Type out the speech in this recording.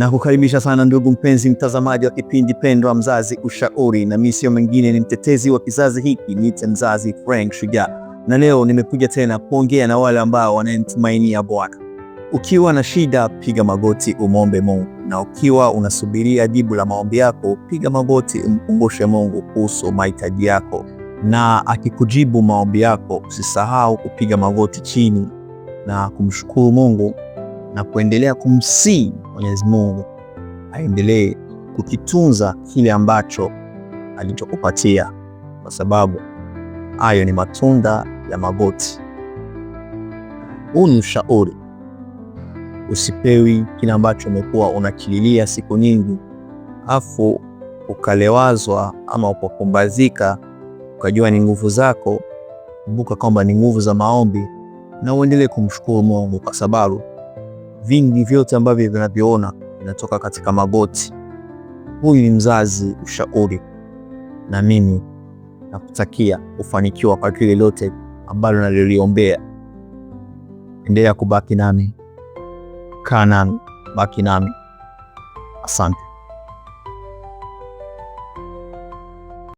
Na kukaribisha sana ndugu mpenzi mtazamaji wa kipindi pendwa Mzazi Ushauri, na mimi sio mwingine ni mtetezi wa kizazi hiki, niite mzazi Frank Shujaa. Na leo nimekuja tena kuongea na wale ambao wanamtumainia Bwana. Ukiwa na shida, piga magoti umombe Mungu, na ukiwa unasubiria jibu la maombi yako, piga magoti umkumbushe Mungu kuhusu mahitaji yako, na akikujibu maombi yako usisahau kupiga magoti chini na kumshukuru Mungu na kuendelea kumsihi Mwenyezi Mungu aendelee kukitunza kile ambacho alichokupatia, kwa sababu hayo ni matunda ya magoti. Huu ni ushauri. Usipewi kile ambacho umekuwa unakililia siku nyingi afu ukalewazwa ama ukakumbazika ukajua ni nguvu zako. Kumbuka kwamba ni nguvu za maombi, na uendelee kumshukuru Mungu, kwa sababu vingi vyote ambavyo vinavyoona vinatoka katika magoti. Huyu ni Mzazi Ushauri, na mimi nakutakia kufanikiwa kwa kile lote ambalo naliliombea. Endelea kubaki nami, kaa nami, baki nami. Asante.